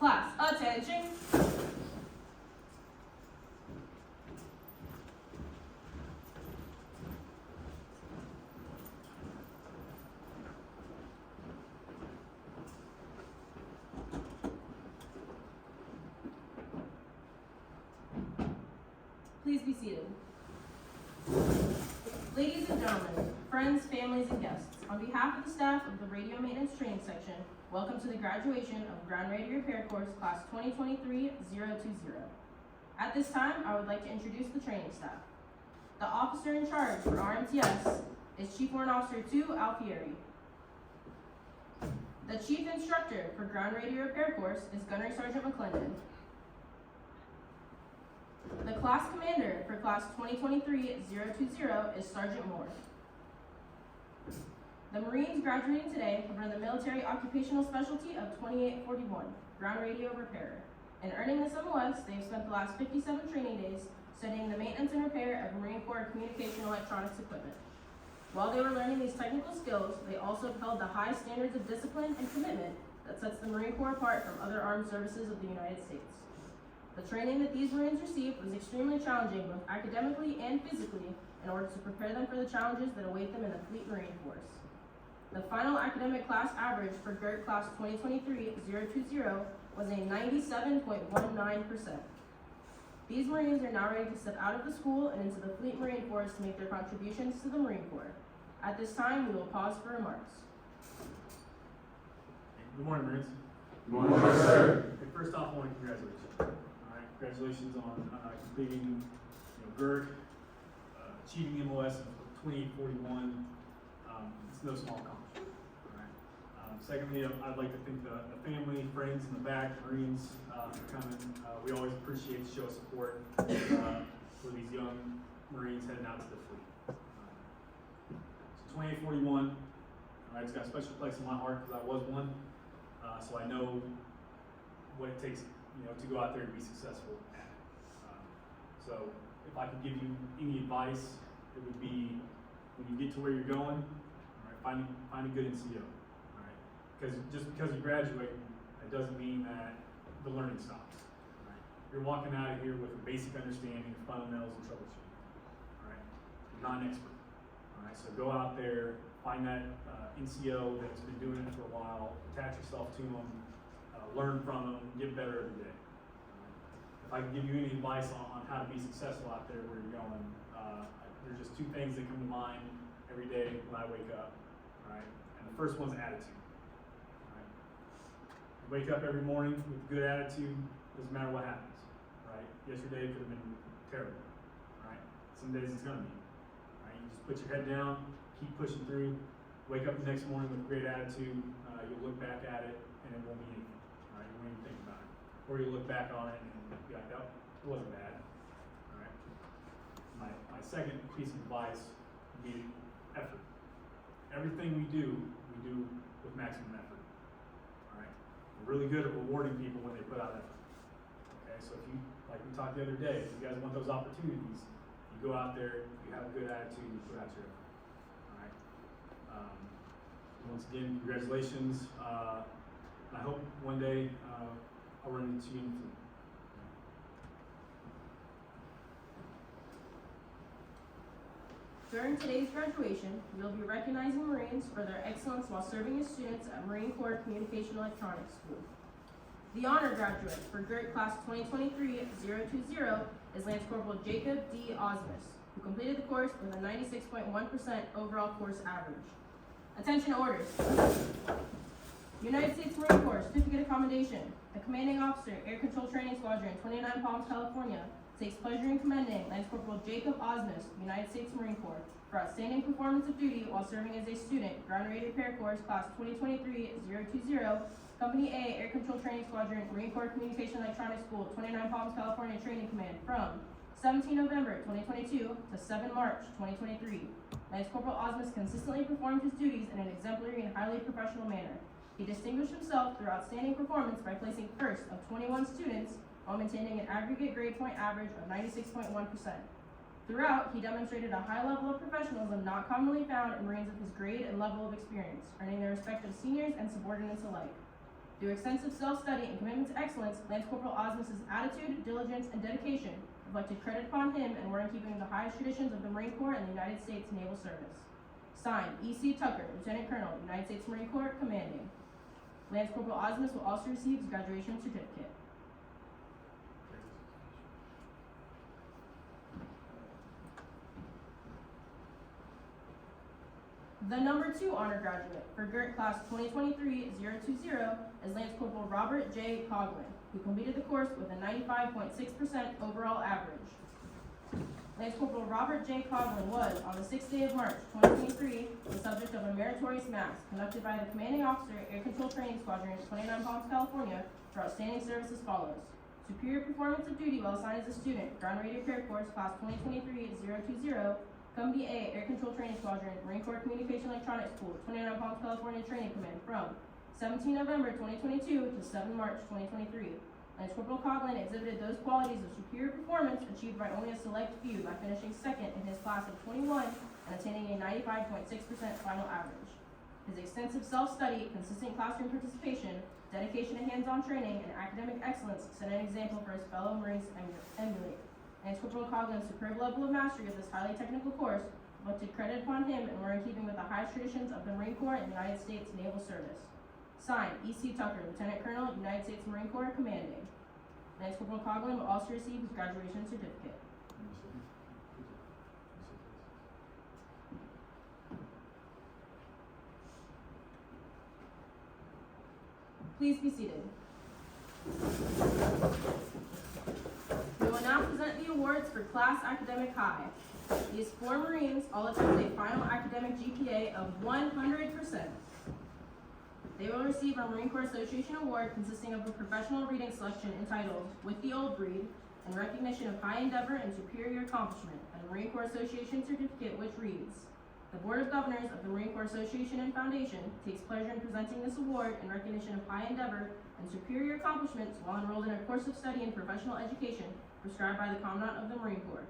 Class, attention. Please be seated. Ladies and gentlemen, friends, families, and guests, on behalf of the staff of the Radio Maintenance Training Section, welcome to the graduation of Ground Radio Repair Course, Class 2023-020. At this time, I would like to introduce the training staff. The officer in charge for RMTS is Chief Warrant Officer 2 Alfieri. The Chief Instructor for Ground Radio Repair Course is Gunnery Sergeant McClendon. The class commander for class 2023-020 is Sergeant Moore. The Marines graduating today have earned the military occupational specialty of 2841, ground radio repairer. In earning this MOS, they have spent the last 57 training days studying the maintenance and repair of Marine Corps communication electronics equipment. While they were learning these technical skills, they also upheld the high standards of discipline and commitment that sets the Marine Corps apart from other armed services of the United States. The training that these Marines received was extremely challenging, both academically and physically, in order to prepare them for the challenges that await them in the Fleet Marine Force. The final academic class average for GERT Class 2023-020 was a 97.19%. These Marines are now ready to step out of the school and into the Fleet Marine Force to make their contributions to the Marine Corps. At this time, we will pause for remarks. Good morning, Marines. Good morning, sir. Okay, first off, I want to congratulate you. All right, congratulations on completing GERT, achieving MOS of 2841. It's no small accomplishment. All right. Secondly, I'd like to thank the family, friends in the back, Marines for coming. We always appreciate the show of support for these young Marines heading out to the fleet. So 2841, all right, it's got a special place in my heart because I was one. So I know what it takes, to go out there and be successful at it. So if I could give you any advice, it would be when you get to where you're going, all right, find a good NCO, all right? Because just because you graduate, it doesn't mean that the learning stops. All right? You're walking out of here with a basic understanding of fundamentals and troubleshooting. All right, you're not an expert. All right, so go out there, find that NCO that's been doing it for a while, attach yourself to them, learn from them, get better every day. If I can give you any advice on how to be successful out there where you're going, there's just two things that come to mind every day when I wake up. All right, and the first one's attitude. All right, you wake up every morning with a good attitude, doesn't matter what happens. Right, yesterday could have been terrible. All right, some days it's gonna be. All right, you just put your head down, keep pushing through. Wake up the next morning with a great attitude. You'll look back at it and it won't be anything. All right, you won't even think about it. Or you'll look back on it and be like, oh, it wasn't bad. All right. My second piece of advice would be effort. Everything we do with maximum effort. All right. We're really good at rewarding people when they put out effort. Okay, so if you, like we talked the other day, if you guys want those opportunities, you go out there, you have a good attitude, you put out your effort. Once again, congratulations. I hope one day I'll run into you in the fleet. During today's graduation, we will be recognizing Marines for their excellence while serving as students at Marine Corps Communication Electronics School. The honor graduate for GERT Class 2023-020 is Lance Corporal Jacob D. Osmus, who completed the course with a 96.1% overall course average. Attention orders. United States Marine Corps Certificate of Commendation. The Commanding Officer, Air Control Training Squadron, 29 Palms, California, takes pleasure in commending Lance Corporal Jacob Osmus, United States Marine Corps, for outstanding performance of duty while serving as a student, Ground Radio Repair Course, Class 2023-020, Company A, Air Control Training Squadron, Marine Corps Communication Electronics School, 29 Palms, California Training Command, from 17 November 2022 to 7 March 2023. Lance Corporal Osmus consistently performed his duties in an exemplary and highly professional manner. He distinguished himself through outstanding performance by placing first of 21 students while maintaining an aggregate grade point average of 96.1%. Throughout, he demonstrated a high level of professionalism not commonly found in Marines of his grade and level of experience, earning the respect of seniors and subordinates alike. Through extensive self-study and commitment to excellence, Lance Corporal Osmus's attitude, diligence, and dedication reflected credit upon him and were in keeping with the highest traditions of the Marine Corps and the United States Naval Service. Signed, E.C. Tucker, Lieutenant Colonel, United States Marine Corps, Commanding. Lance Corporal Osmus will also receive his graduation certificate. The number 2 honor graduate for GERT Class 2023-020 is Lance Corporal Robert J. Coughlin, who completed the course with a 95.6% overall average. Lance Corporal Robert J. Coughlin was, on the 6th day of March 2023, the subject of a meritorious mass conducted by the Commanding Officer, Air Control Training Squadron, 29 Palms, California, for outstanding service as follows. Superior performance of duty while assigned as a student, Ground Radio Repair Course, Class 2023-020, Company A, Air Control Training Squadron, Marine Corps Communication Electronics School, 29 Palms, California Training Command, from 17 November 2022 to 7 March 2023. Lance Corporal Coughlin exhibited those qualities of superior performance achieved by only a select few by finishing second in his class of 21 and attaining a 95.6% final average. His extensive self-study, consistent classroom participation, dedication to hands-on training, and academic excellence set an example for his fellow Marines to emulate. Lance Corporal Coughlin's superb level of mastery of this highly technical course reflected credit upon him and were in keeping with the highest traditions of the Marine Corps and the United States Naval Service. Signed, E.C. Tucker, Lieutenant Colonel, United States Marine Corps, Commanding. Lance Corporal Coughlin will also receive his graduation certificate. Please be seated. We will now present the awards for Class Academic High. These 4 Marines all achieved a final academic GPA of 100%. They will receive our Marine Corps Association Award consisting of a professional reading selection entitled With the Old Breed, in recognition of high endeavor and superior accomplishment, and a Marine Corps Association certificate which reads, the Board of Governors of the Marine Corps Association and Foundation takes pleasure in presenting this award in recognition of high endeavor and superior accomplishments while enrolled in a course of study in professional education prescribed by the Commandant of the Marine Corps.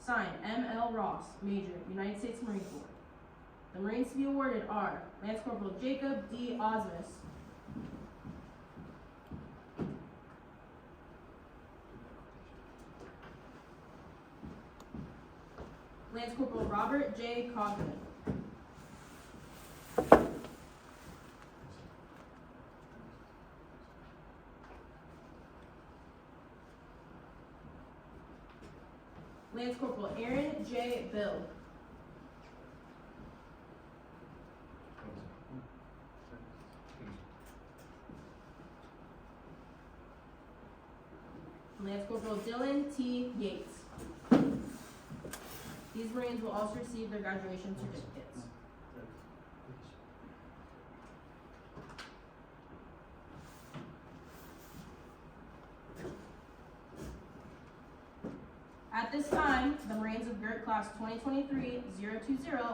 Signed, M.L. Ross, Major, United States Marine Corps. The Marines to be awarded are Lance Corporal Jacob D. Osmus, Lance Corporal Robert J. Coughlin, Lance Corporal Aaron J. Bill, Lance Corporal Dylan T. Yates. These Marines will also receive their graduation certificates. At this time, the Marines of GERT Class 2023-020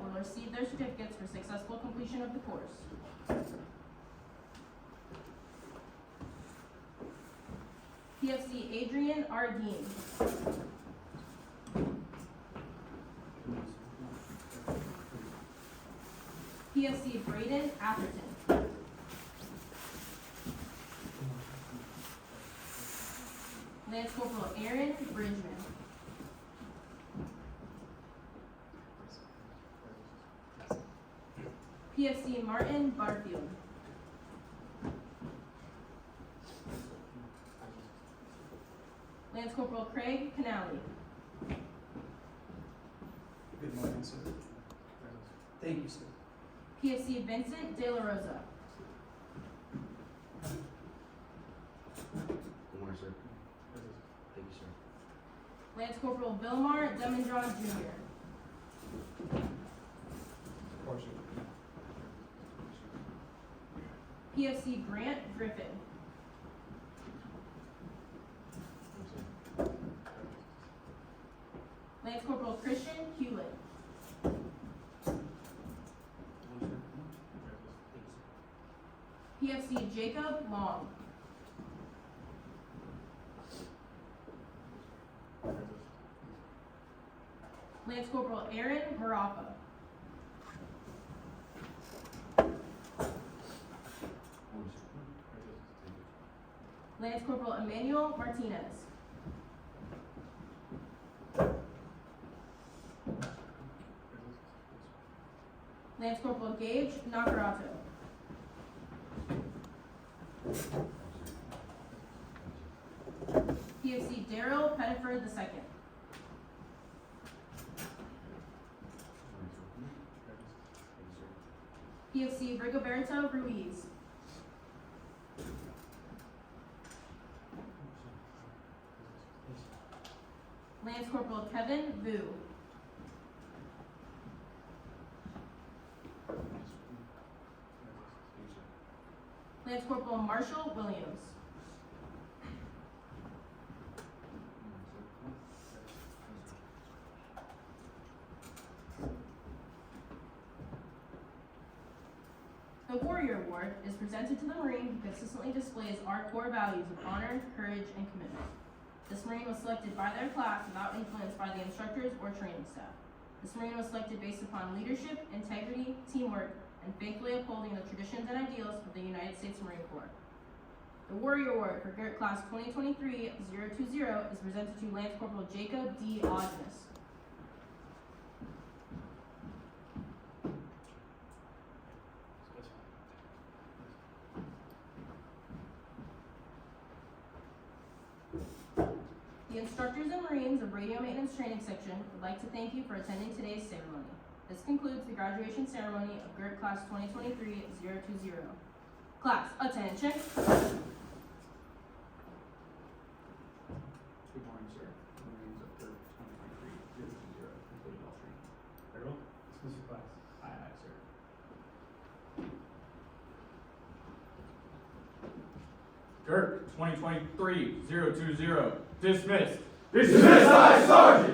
will receive their certificates for successful completion of the course. PFC Adrian R. Dean. PFC Braden Atherton. Lance Corporal Aaron Bridgman. PFC Martin Barfield. Lance Corporal Craig Canali. Good morning, sir. Thank you, sir. PFC Vincent De La Rosa. Good morning, sir. Thank you, sir. Lance Corporal Vilmar Demondron Jr. PFC Grant Griffin. Lance Corporal Christian Hewlett. PFC Jacob Long. Lance Corporal Aaron Marafa. Lance Corporal Emmanuel Martinez. Lance Corporal Gage Nakarato. PFC Daryl Pettiford II. PFC Rigoberto Ruiz. Lance Corporal Kevin Vu. Lance Corporal Marshall Williams. The Warrior Award is presented to the Marine who consistently displays our core values of honor, courage, and commitment. This Marine was selected by their class without influence by the instructors or training staff. This Marine was selected based upon leadership, integrity, teamwork, and faithfully upholding the traditions and ideals of the United States Marine Corps. The Warrior Award for GERT Class 2023-020 is presented to Lance Corporal Jacob D. Osmus. The instructors and Marines of Radio Maintenance Training Section would like to thank you for attending today's ceremony. This concludes the graduation ceremony of GERT Class 2023-020. Class, attention. Good morning, sir. Marines of GERT 2023-020, completed all training. Very well. Dismiss your class. Aye, aye, sir. GERT 2023-020, dismissed. Dismissed, Sergeant!